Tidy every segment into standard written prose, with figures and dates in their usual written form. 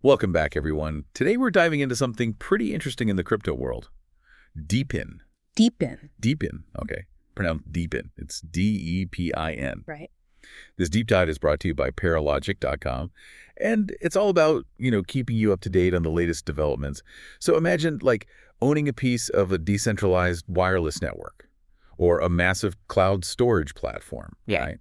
Welcome back, everyone. Today we're diving into something pretty interesting in the crypto world. DePIN. DePIN. DePIN. Okay. Pronounced DePIN. It's D-E-P-I-N. Right. This deep dive is brought to you by Paralogic.com, and it's all about, keeping you up to date on the latest developments. So imagine, owning a piece of a decentralized wireless network or a massive cloud storage platform. Yeah. Right?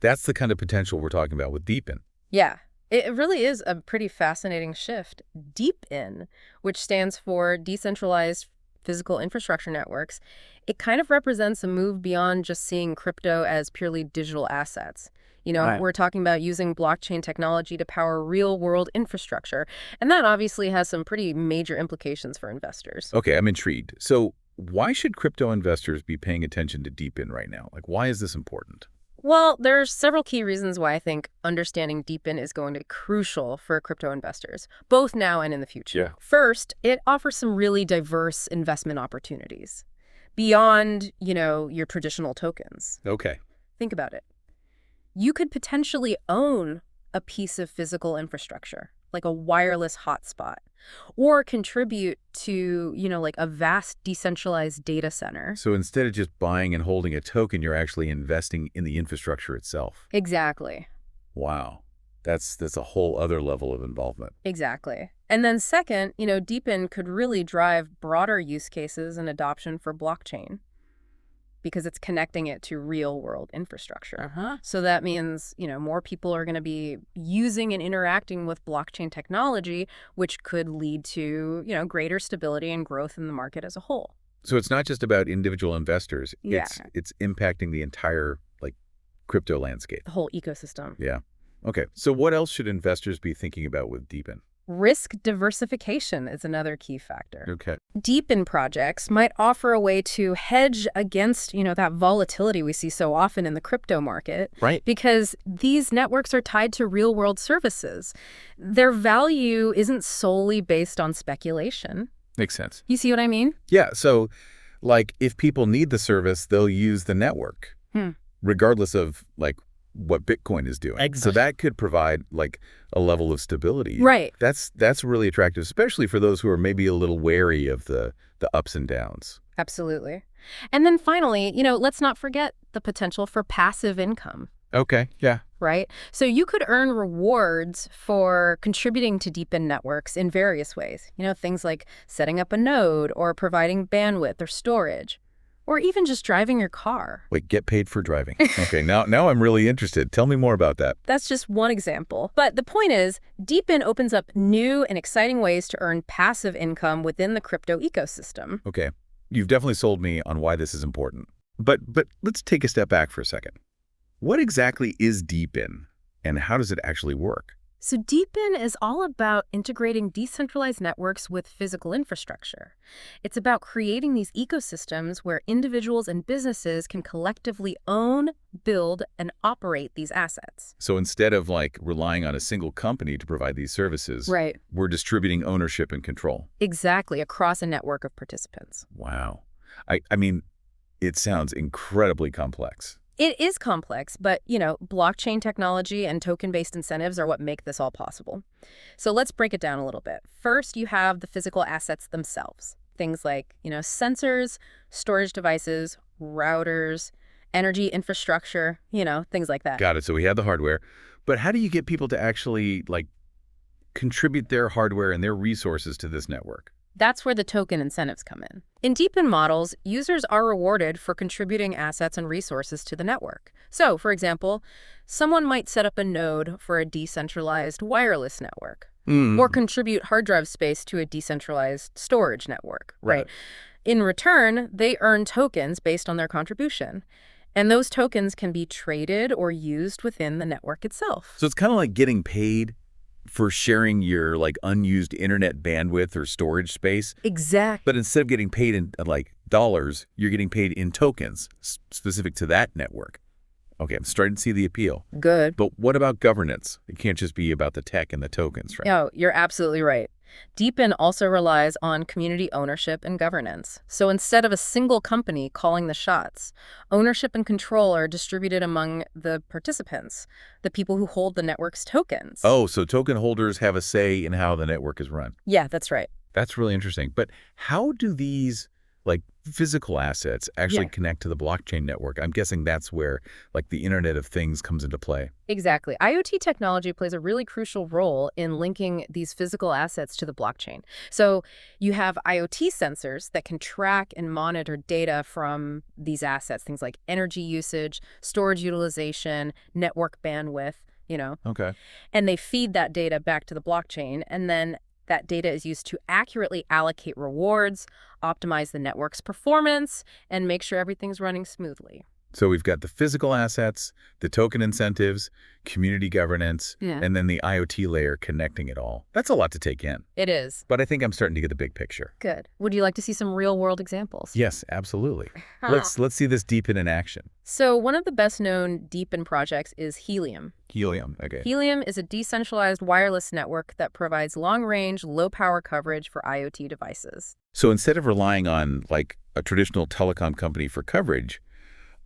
That's the kind of potential we're talking about with DePIN. Yeah. It really is a pretty fascinating shift. DePIN, which stands for Decentralized Physical Infrastructure Networks, it kind of represents a move beyond just seeing crypto as purely digital assets. Right. We're talking about using blockchain technology to power real-world infrastructure, and that obviously has some pretty major implications for investors. Okay, I'm intrigued. So why should crypto investors be paying attention to DePIN right now? Why is this important? Well, there's several key reasons why I think understanding DePIN is going to be crucial for crypto investors, both now and in the future. Yeah. First, it offers some really diverse investment opportunities beyond, your traditional tokens. Okay. Think about it. You could potentially own a piece of physical infrastructure, like a wireless hotspot, or contribute to, a vast decentralized data center. So instead of just buying and holding a token, you're actually investing in the infrastructure itself. Exactly. Wow. That's a whole other level of involvement. Exactly. And then second, DePIN could really drive broader use cases and adoption for blockchain because it's connecting it to real-world infrastructure. So that means, more people are going to be using and interacting with blockchain technology, which could lead to, greater stability and growth in the market as a whole. So it's not just about individual investors. Yeah. It's impacting the entire, crypto landscape. The whole ecosystem. Yeah. Okay. So what else should investors be thinking about with DePIN? Risk diversification is another key factor. Okay. DePIN projects might offer a way to hedge against, that volatility we see so often in the crypto market. Right. Because these networks are tied to real-world services. Their value isn't solely based on speculation. Makes sense. You see what I mean? Yeah. So, if people need the service, they'll use the network, regardless of, what Bitcoin is doing. Exactly. So that could provide, a level of stability. Right. That's really attractive, especially for those who are maybe a little wary of the ups and downs. Absolutely. And then finally, let's not forget the potential for passive income. Okay. Yeah. Right? So you could earn rewards for contributing to DePIN networks in various ways. Things like setting up a node or providing bandwidth or storage, or even just driving your car. Wait, get paid for driving. Okay, now I'm really interested. Tell me more about that. That's just one example. But the point is, DePIN opens up new and exciting ways to earn passive income within the crypto ecosystem. Okay, you've definitely sold me on why this is important. But let's take a step back for a second. What exactly is DePIN, and how does it actually work? So DePIN is all about integrating decentralized networks with physical infrastructure. It's about creating these ecosystems where individuals and businesses can collectively own, build, and operate these assets. So instead of relying on a single company to provide these services, Right. We're distributing ownership and control. Exactly, across a network of participants. Wow. I mean, it sounds incredibly complex. It is complex, but, blockchain technology and token-based incentives are what make this all possible. So let's break it down a little bit. First, you have the physical assets themselves. Things like, sensors, storage devices, routers, energy infrastructure, things like that. Got it. So we have the hardware. But how do you get people to actually, contribute their hardware and their resources to this network? That's where the token incentives come in. In DePIN models, users are rewarded for contributing assets and resources to the network. So, for example, someone might set up a node for a decentralized wireless network, or contribute hard drive space to a decentralized storage network, right? In return, they earn tokens based on their contribution. And those tokens can be traded or used within the network itself. So it's kind of like getting paid for sharing your unused internet bandwidth or storage space. Exactly. But instead of getting paid in dollars, you're getting paid in tokens specific to that network. Okay, I'm starting to see the appeal. Good. But what about governance? It can't just be about the tech and the tokens, right? No, you're absolutely right. DePIN also relies on community ownership and governance. So instead of a single company calling the shots, ownership and control are distributed among the participants, the people who hold the network's tokens. Oh, so token holders have a say in how the network is run. Yeah, that's right. That's really interesting. But how do these like physical assets actually Yeah. connect to the blockchain network? I'm guessing that's where like the Internet of Things comes into play. Exactly. IoT technology plays a really crucial role in linking these physical assets to the blockchain. So you have IoT sensors that can track and monitor data from these assets, things like energy usage, storage utilization, network bandwidth. Okay. And they feed that data back to the blockchain, and then that data is used to accurately allocate rewards, optimize the network's performance, and make sure everything's running smoothly. So we've got the physical assets, the token incentives, community governance, Yeah. and then the IoT layer connecting it all. That's a lot to take in. It is. But I think I'm starting to get the big picture. Good. Would you like to see some real-world examples? Yes, absolutely. Huh. Let's see this DePIN in action. So one of the best-known DePIN projects is Helium. Helium. Okay. Helium is a decentralized wireless network that provides long-range, low-power coverage for IoT devices. So instead of relying on like a traditional telecom company for coverage,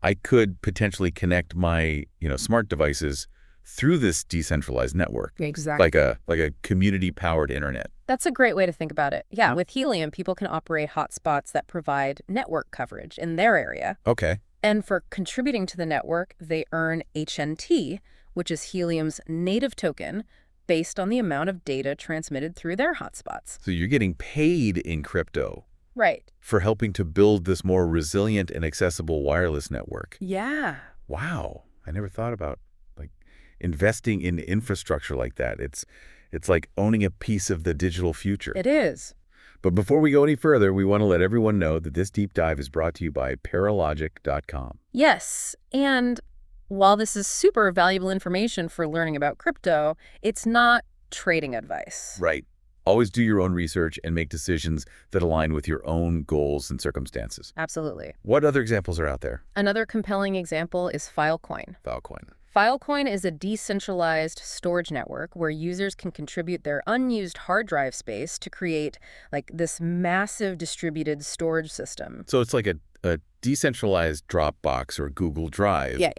I could potentially connect my, smart devices through this decentralized network, Exactly. like a community-powered internet. That's a great way to think about it. Yeah, Yeah. with Helium, people can operate hotspots that provide network coverage in their area. Okay. And for contributing to the network, they earn HNT, which is Helium's native token, based on the amount of data transmitted through their hotspots. So you're getting paid in crypto Right. for helping to build this more resilient and accessible wireless network. Yeah. Wow. I never thought about like investing in infrastructure like that. It's like owning a piece of the digital future. It is. But before we go any further, we want to let everyone know that this deep dive is brought to you by Paralogic.com. Yes. And while this is super valuable information for learning about crypto, it's not trading advice. Right. Always do your own research and make decisions that align with your own goals and circumstances. Absolutely. What other examples are out there? Another compelling example is Filecoin. Filecoin. Filecoin is a decentralized storage network where users can contribute their unused hard drive space to create like this massive distributed storage system. So it's like a decentralized Dropbox or Google Drive, Yeah,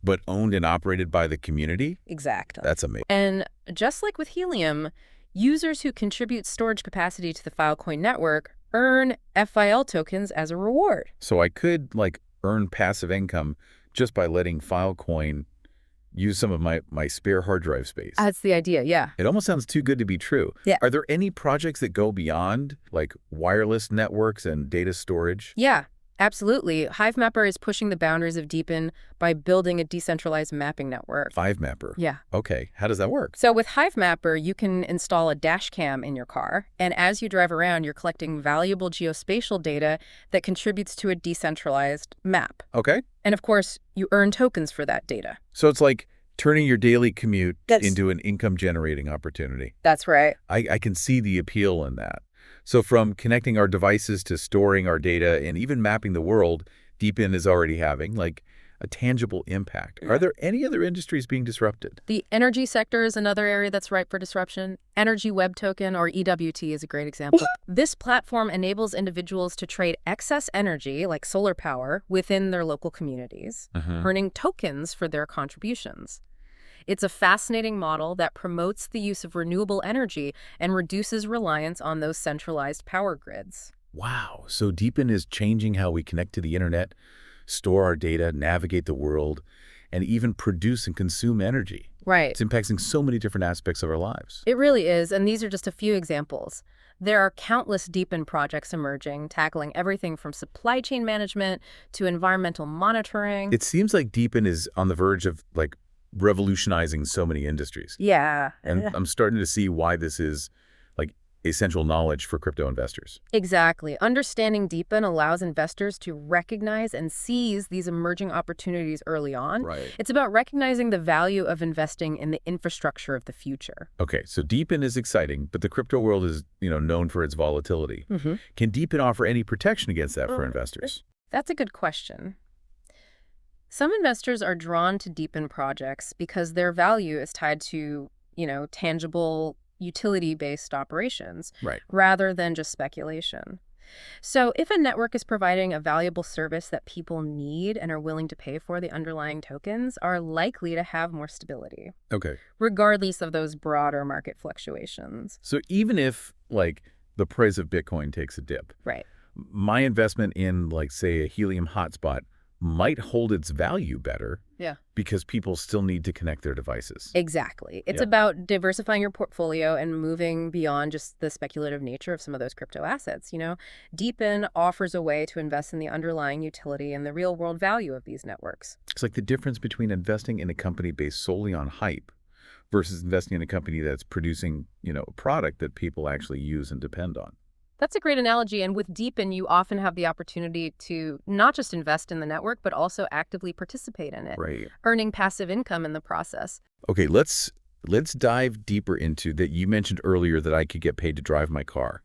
but owned and operated by the community? exactly. That's amazing. And just like with Helium, users who contribute storage capacity to the Filecoin network earn FIL tokens as a reward. So I could like earn passive income just by letting Filecoin use some of my spare hard drive space. That's the idea, yeah. It almost sounds too good to be true. Yeah. Are there any projects that go beyond like wireless networks and data storage? Yeah, absolutely. HiveMapper is pushing the boundaries of DePIN by building a decentralized mapping network. HiveMapper. Yeah. Okay. How does that work? So with HiveMapper, you can install a dash cam in your car, and as you drive around, you're collecting valuable geospatial data that contributes to a decentralized map. Okay. And of course, you earn tokens for that data. So it's like turning your daily commute That's- into an income-generating opportunity. That's right. I can see the appeal in that. So from connecting our devices to storing our data and even mapping the world, DePIN is already having like a tangible impact. Yeah. Are there any other industries being disrupted? The energy sector is another area that's ripe for disruption. Energy Web Token, or EWT, is a great example. This platform enables individuals to trade excess energy, like solar power, within their local communities, earning tokens for their contributions. It's a fascinating model that promotes the use of renewable energy and reduces reliance on those centralized power grids. Wow. So DePIN is changing how we connect to the internet, store our data, navigate the world, and even produce and consume energy. Right. It's impacting so many different aspects of our lives. It really is, and these are just a few examples. There are countless DePIN projects emerging, tackling everything from supply chain management to environmental monitoring. It seems like DePIN is on the verge of like revolutionizing so many industries. Yeah. And I'm starting to see why this is like essential knowledge for crypto investors. Exactly. Understanding DePIN allows investors to recognize and seize these emerging opportunities early on. Right. It's about recognizing the value of investing in the infrastructure of the future. Okay, so DePIN is exciting, but the crypto world is, known for its volatility. Mm-hmm. Can DePIN offer any protection against that for investors? That's a good question. Some investors are drawn to DePIN projects because their value is tied to, tangible utility-based operations Right. rather than just speculation. So if a network is providing a valuable service that people need and are willing to pay for, the underlying tokens are likely to have more stability, Okay. regardless of those broader market fluctuations. So even if, like, the price of Bitcoin takes a dip, Right. my investment in, like, say, a Helium hotspot might hold its value better Yeah. because people still need to connect their devices. Exactly. It's Yeah. about diversifying your portfolio and moving beyond just the speculative nature of some of those crypto assets. DePIN offers a way to invest in the underlying utility and the real-world value of these networks. It's like the difference between investing in a company based solely on hype versus investing in a company that's producing, a product that people actually use and depend on. That's a great analogy. And with DePIN, you often have the opportunity to not just invest in the network, but also actively participate in it, Right. earning passive income in the process. Okay, let's dive deeper into that. You mentioned earlier that I could get paid to drive my car.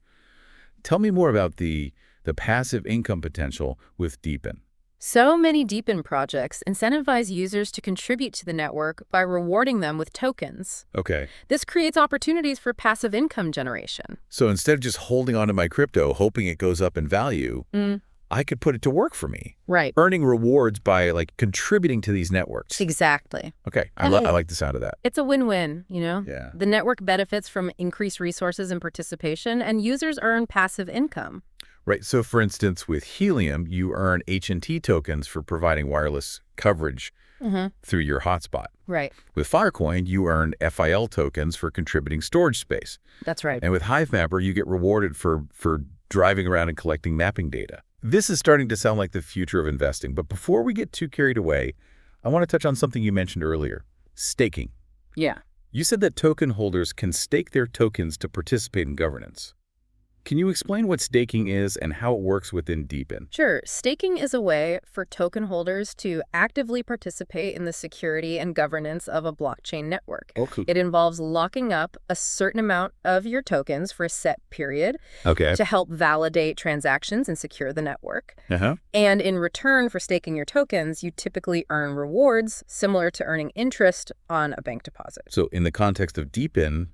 Tell me more about the passive income potential with DePIN. So many DePIN projects incentivize users to contribute to the network by rewarding them with tokens. Okay. This creates opportunities for passive income generation. So instead of just holding on to my crypto, hoping it goes up in value, I could put it to work for me, Right. earning rewards by, like, contributing to these networks. Exactly. Okay, I And like the sound of that. It's a win-win, Yeah. The network benefits from increased resources and participation, and users earn passive income. Right. So, for instance, with Helium, you earn H&T tokens for providing wireless coverage through your hotspot. Right. With Filecoin, you earn FIL tokens for contributing storage space. That's right. And with HiveMapper, you get rewarded for driving around and collecting mapping data. This is starting to sound like the future of investing. But before we get too carried away, I want to touch on something you mentioned earlier, staking. Yeah. You said that token holders can stake their tokens to participate in governance. Can you explain what staking is and how it works within DePIN? Sure. Staking is a way for token holders to actively participate in the security and governance of a blockchain network. Okay. It involves locking up a certain amount of your tokens for a set period to help validate transactions and secure the network. And in return for staking your tokens, you typically earn rewards similar to earning interest on a bank deposit. So in the context of DePIN,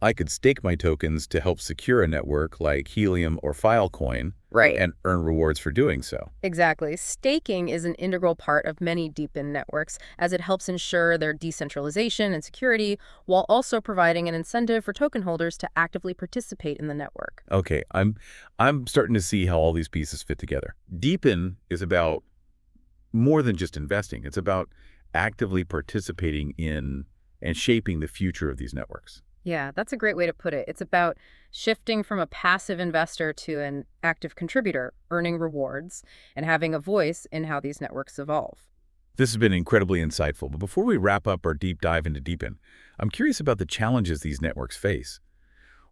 I could stake my tokens to help secure a network like Helium or Filecoin, Right. and earn rewards for doing so. Exactly. Staking is an integral part of many DePIN networks as it helps ensure their decentralization and security while also providing an incentive for token holders to actively participate in the network. Okay, I'm starting to see how all these pieces fit together. DePIN is about more than just investing. It's about actively participating in and shaping the future of these networks. Yeah, that's a great way to put it. It's about shifting from a passive investor to an active contributor, earning rewards, and having a voice in how these networks evolve. This has been incredibly insightful, but before we wrap up our deep dive into DePIN, I'm curious about the challenges these networks face.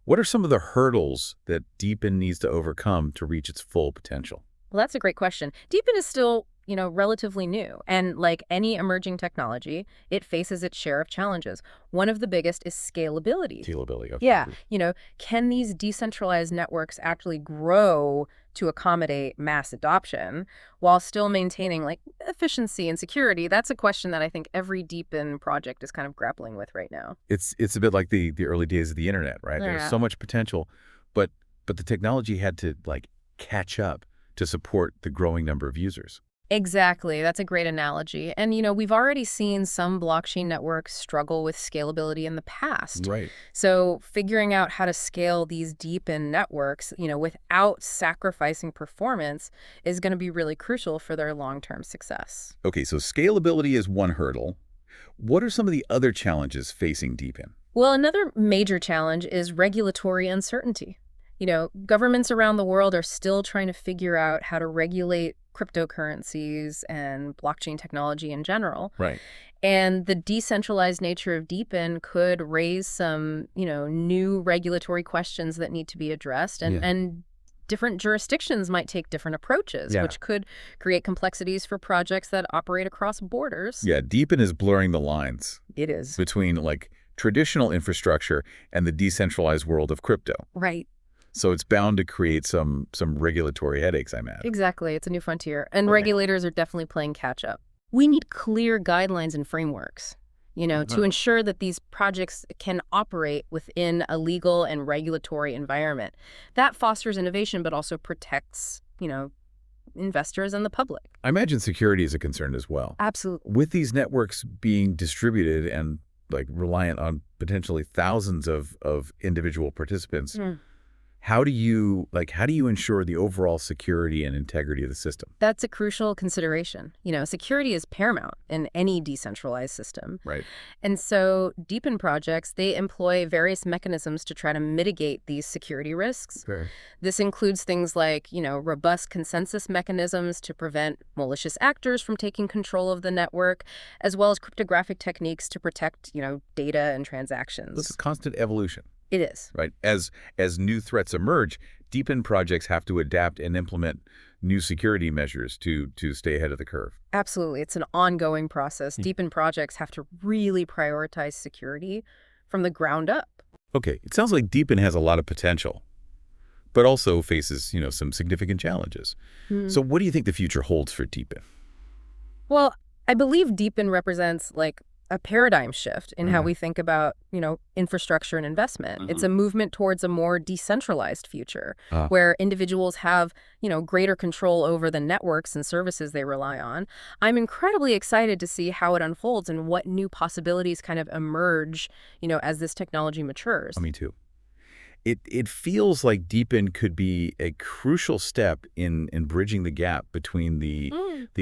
What are some of the hurdles that DePIN needs to overcome to reach its full potential? Well, that's a great question. DePIN is still, relatively new. And like any emerging technology, it faces its share of challenges. One of the biggest is scalability. Scalability. Okay. Yeah, can these decentralized networks actually grow to accommodate mass adoption while still maintaining like efficiency and security? That's a question that I think every DePIN project is kind of grappling with right now. It's a bit like the early days of the internet, right? Yeah. There's so much potential, but the technology had to, like, catch up to support the growing number of users. Exactly. That's a great analogy. And, we've already seen some blockchain networks struggle with scalability in the past. Right. So figuring out how to scale these DePIN networks, without sacrificing performance is going to be really crucial for their long-term success. Okay, so scalability is one hurdle. What are some of the other challenges facing DePIN? Well, another major challenge is regulatory uncertainty. Governments around the world are still trying to figure out how to regulate cryptocurrencies and blockchain technology in general. Right. And the decentralized nature of DePIN could raise some, new regulatory questions that need to be addressed. And different jurisdictions might take different approaches, which could create complexities for projects that operate across borders. Yeah, DePIN is blurring the lines. It is. Between, like, traditional infrastructure and the decentralized world of crypto. Right. So it's bound to create some regulatory headaches, I imagine. Exactly. It's a new frontier. And regulators are definitely playing catch up. We need clear guidelines and frameworks. to ensure that these projects can operate within a legal and regulatory environment. That fosters innovation, but also protects, investors and the public. I imagine security is a concern as well. Absolutely. With these networks being distributed and reliant on potentially thousands of individual participants, how do you ensure the overall security and integrity of the system? That's a crucial consideration. Security is paramount in any decentralized system. Right. And so DePIN projects, they employ various mechanisms to try to mitigate these security risks. Okay. This includes things like, robust consensus mechanisms to prevent malicious actors from taking control of the network, as well as cryptographic techniques to protect, data and transactions. This is constant evolution. It is. Right. As new threats emerge, DePIN projects have to adapt and implement new security measures to stay ahead of the curve. Absolutely. It's an ongoing process. DePIN projects have to really prioritize security from the ground up. Okay. It sounds like DePIN has a lot of potential, but also faces, some significant challenges. So what do you think the future holds for DePIN? Well, I believe DePIN represents a paradigm shift in how we think about, infrastructure and investment. It's a movement towards a more decentralized future where individuals have, greater control over the networks and services they rely on. I'm incredibly excited to see how it unfolds and what new possibilities kind of emerge, as this technology matures. Me too. It feels like DePIN could be a crucial step in bridging the gap between the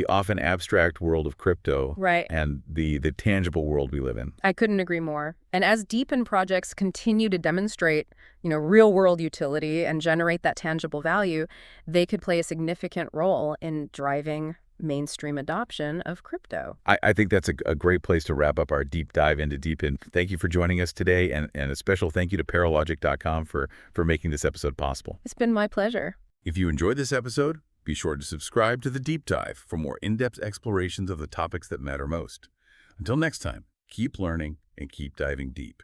often abstract world of crypto and the tangible world we live in. I couldn't agree more. And as DePIN projects continue to demonstrate, real-world utility and generate that tangible value, they could play a significant role in driving mainstream adoption of crypto. I think that's a great place to wrap up our deep dive into DePIN. Thank you for joining us today, and a special thank you to Paralogic.com for making this episode possible. It's been my pleasure. If you enjoyed this episode, be sure to subscribe to The Deep Dive for more in-depth explorations of the topics that matter most. Until next time, keep learning and keep diving deep.